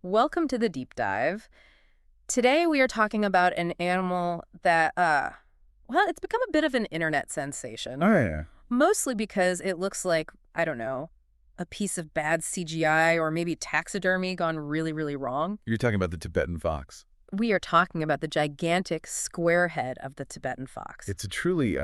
Welcome to the deep dive. Today we are talking about an animal that, well, it's become a bit of an internet sensation. Oh, yeah. Mostly because it looks like, I don't know, a piece of bad CGI or maybe taxidermy gone really, really wrong. You're talking about the Tibetan fox. We are talking about the gigantic square head of the Tibetan fox. It's a truly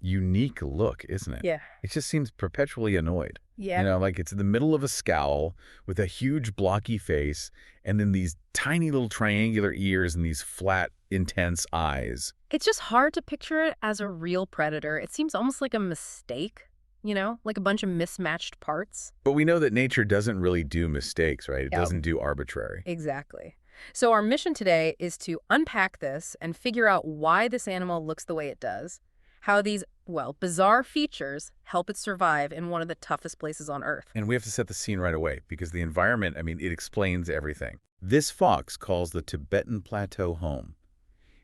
unique look, isn't it? Yeah. It just seems perpetually annoyed. Yeah. Like it's in the middle of a scowl with a huge blocky face and then these tiny little triangular ears and these flat, intense eyes. It's just hard to picture it as a real predator. It seems almost like a mistake, like a bunch of mismatched parts. But we know that nature doesn't really do mistakes, right? It Yeah. doesn't do arbitrary. Exactly. So our mission today is to unpack this and figure out why this animal looks the way it does, how these, well, bizarre features help it survive in one of the toughest places on Earth. And we have to set the scene right away because the environment, it explains everything. This fox calls the Tibetan Plateau home.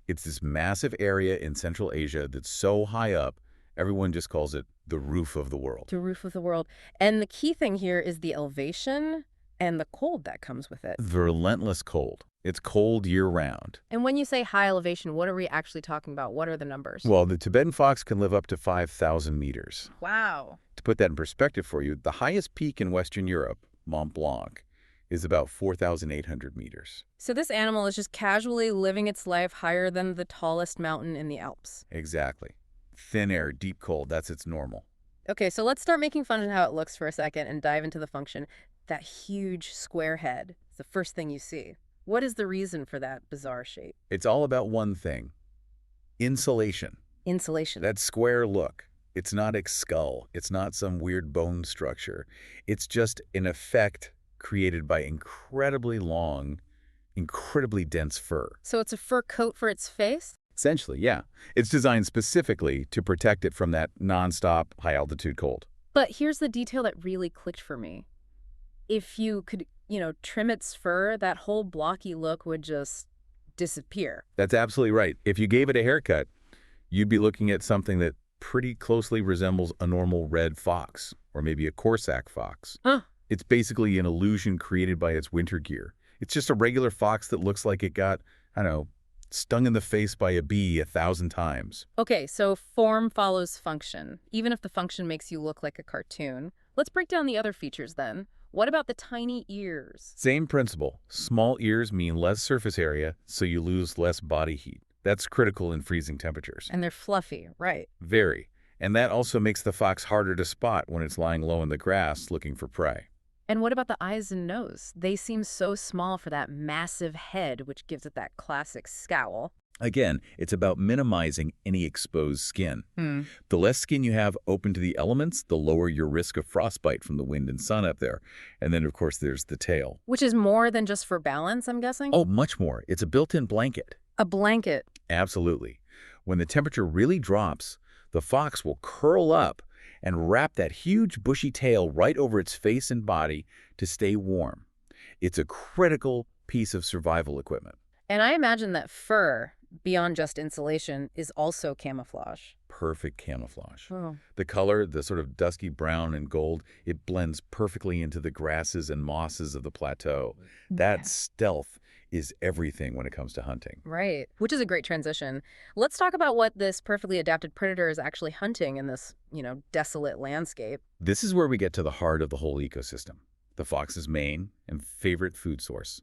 It's this massive area in Central Asia that's so high up, everyone just calls it the roof of the world. The roof of the world. And the key thing here is the elevation and the cold that comes with it. The relentless cold. It's cold year-round. And when you say high elevation, what are we actually talking about? What are the numbers? Well, the Tibetan fox can live up to 5,000 meters. Wow. To put that in perspective for you, the highest peak in Western Europe, Mont Blanc, is about 4,800 meters. So this animal is just casually living its life higher than the tallest mountain in the Alps. Exactly. Thin air, deep cold, that's its normal. Okay, so let's start making fun of how it looks for a second and dive into the function. That huge square head is the first thing you see. What is the reason for that bizarre shape? It's all about one thing. Insulation. Insulation. That square look. It's not a skull. It's not some weird bone structure. It's just an effect created by incredibly long, incredibly dense fur. So it's a fur coat for its face? Essentially, yeah. It's designed specifically to protect it from that nonstop high-altitude cold. But here's the detail that really clicked for me. If you could, trim its fur, that whole blocky look would just disappear. That's absolutely right. If you gave it a haircut, you'd be looking at something that pretty closely resembles a normal red fox, or maybe a Corsac fox. Huh. It's basically an illusion created by its winter gear. It's just a regular fox that looks like it got, stung in the face by a bee 1,000 times. Okay, so form follows function, even if the function makes you look like a cartoon. Let's break down the other features then. What about the tiny ears? Same principle. Small ears mean less surface area, so you lose less body heat. That's critical in freezing temperatures. And they're fluffy, right? Very. And that also makes the fox harder to spot when it's lying low in the grass looking for prey. And what about the eyes and nose? They seem so small for that massive head, which gives it that classic scowl. Again, it's about minimizing any exposed skin. The less skin you have open to the elements, the lower your risk of frostbite from the wind and sun up there. And then, of course, there's the tail. Which is more than just for balance, I'm guessing? Oh, much more. It's a built-in blanket. A blanket. Absolutely. When the temperature really drops, the fox will curl up and wrap that huge bushy tail right over its face and body to stay warm. It's a critical piece of survival equipment. And I imagine that fur, beyond just insulation, is also camouflage. Perfect camouflage. Oh. The color, the sort of dusky brown and gold, it blends perfectly into the grasses and mosses of the plateau. That stealth is everything when it comes to hunting. Right, which is a great transition. Let's talk about what this perfectly adapted predator is actually hunting in this, desolate landscape. This is where we get to the heart of the whole ecosystem, the fox's main and favorite food source.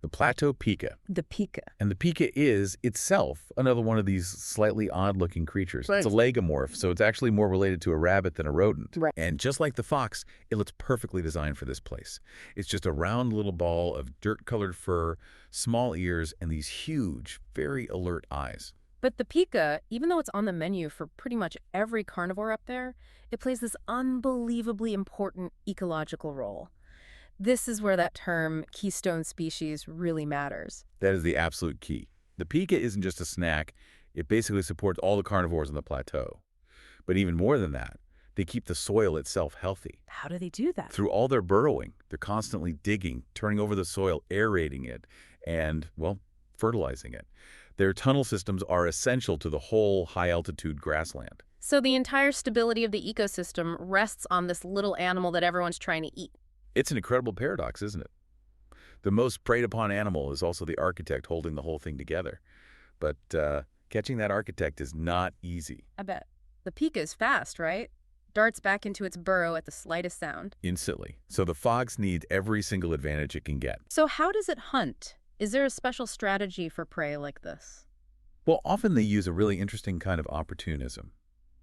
The plateau pika. The pika. And the pika is itself another one of these slightly odd-looking creatures. Right. It's a lagomorph, so it's actually more related to a rabbit than a rodent. Right. And just like the fox, it looks perfectly designed for this place. It's just a round little ball of dirt-colored fur, small ears, and these huge, very alert eyes. But the pika, even though it's on the menu for pretty much every carnivore up there, it plays this unbelievably important ecological role. This is where that term, keystone species, really matters. That is the absolute key. The pika isn't just a snack. It basically supports all the carnivores on the plateau. But even more than that, they keep the soil itself healthy. How do they do that? Through all their burrowing, they're constantly digging, turning over the soil, aerating it, and, fertilizing it. Their tunnel systems are essential to the whole high-altitude grassland. So the entire stability of the ecosystem rests on this little animal that everyone's trying to eat. It's an incredible paradox, isn't it? The most preyed upon animal is also the architect holding the whole thing together. But catching that architect is not easy. I bet. The pika is fast, right? Darts back into its burrow at the slightest sound. Instantly. So the fox needs every single advantage it can get. So how does it hunt? Is there a special strategy for prey like this? Well, often they use a really interesting kind of opportunism.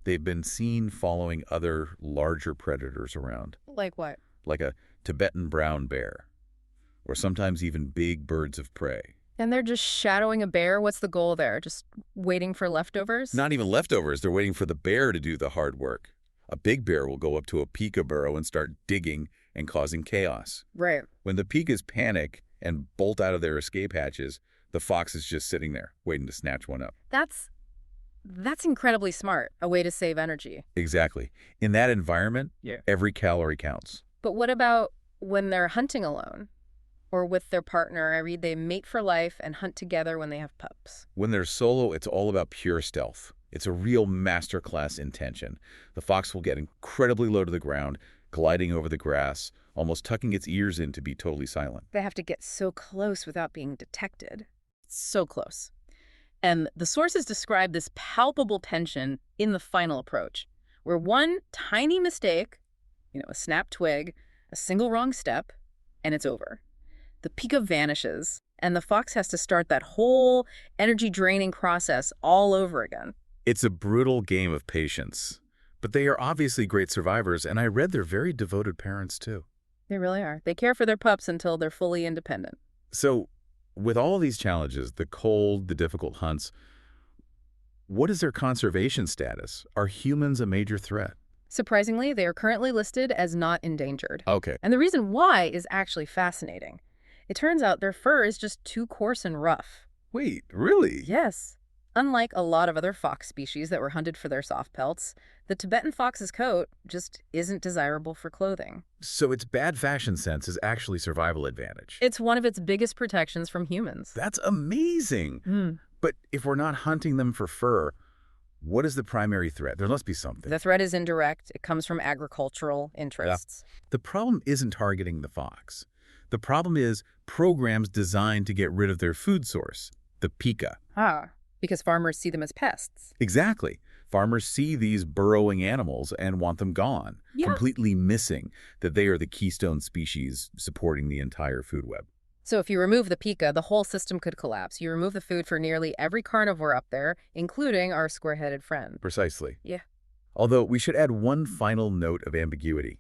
They've been seen following other larger predators around, Like what? like a Tibetan brown bear, or sometimes even big birds of prey. And they're just shadowing a bear? What's the goal there? Just waiting for leftovers? Not even leftovers, they're waiting for the bear to do the hard work. A big bear will go up to a pika burrow and start digging and causing chaos. Right. When the pikas panic and bolt out of their escape hatches, the fox is just sitting there, waiting to snatch one up. That's incredibly smart, a way to save energy. Exactly. In that environment, Yeah. every calorie counts. But what about when they're hunting alone? Or with their partner? I read they mate for life and hunt together when they have pups. When they're solo, it's all about pure stealth. It's a real masterclass in tension. The fox will get incredibly low to the ground, gliding over the grass, almost tucking its ears in to be totally silent. They have to get so close without being detected. So close. And the sources describe this palpable tension in the final approach, where one tiny mistake, a snapped twig, a single wrong step, and it's over. The pika vanishes, and the fox has to start that whole energy-draining process all over again. It's a brutal game of patience. But they are obviously great survivors, and I read they're very devoted parents, too. They really are. They care for their pups until they're fully independent. So, with all these challenges, the cold, the difficult hunts, what is their conservation status? Are humans a major threat? Surprisingly, they are currently listed as not endangered. Okay. And the reason why is actually fascinating. It turns out their fur is just too coarse and rough. Wait, really? Yes. Unlike a lot of other fox species that were hunted for their soft pelts, the Tibetan fox's coat just isn't desirable for clothing. So its bad fashion sense is actually survival advantage. It's one of its biggest protections from humans. That's amazing. Mm. But if we're not hunting them for fur, what is the primary threat? There must be something. The threat is indirect. It comes from agricultural interests. The problem isn't targeting the fox. The problem is programs designed to get rid of their food source, the pika. Because farmers see them as pests. Exactly. Farmers see these burrowing animals and want them gone, completely missing that they are the keystone species supporting the entire food web. So if you remove the pika, the whole system could collapse. You remove the food for nearly every carnivore up there, including our square-headed friend. Precisely. Yeah. Although we should add one final note of ambiguity.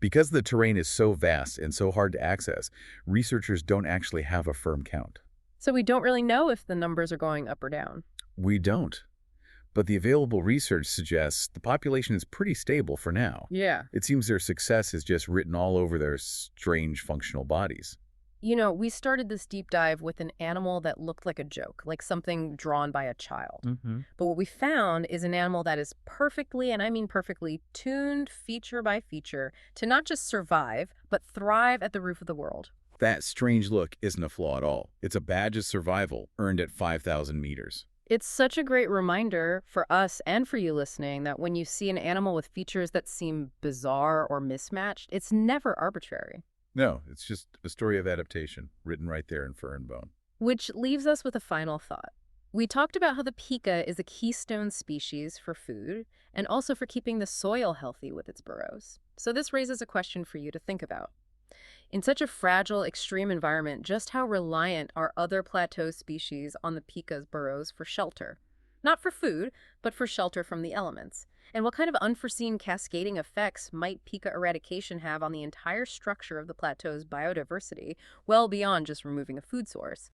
Because the terrain is so vast and so hard to access, researchers don't actually have a firm count. So we don't really know if the numbers are going up or down. We don't. But the available research suggests the population is pretty stable for now. Yeah. It seems their success is just written all over their strange functional bodies. We started this deep dive with an animal that looked like a joke, like something drawn by a child. But what we found is an animal that is perfectly, and I mean perfectly, tuned feature by feature to not just survive, but thrive at the roof of the world. That strange look isn't a flaw at all. It's a badge of survival earned at 5,000 meters. It's such a great reminder for us and for you listening that when you see an animal with features that seem bizarre or mismatched, it's never arbitrary. No, it's just a story of adaptation, written right there in fur and bone. Which leaves us with a final thought. We talked about how the pika is a keystone species for food and also for keeping the soil healthy with its burrows. So this raises a question for you to think about. In such a fragile, extreme environment, just how reliant are other plateau species on the pika's burrows for shelter? Not for food, but for shelter from the elements. And what kind of unforeseen cascading effects might pika eradication have on the entire structure of the plateau's biodiversity, well beyond just removing a food source?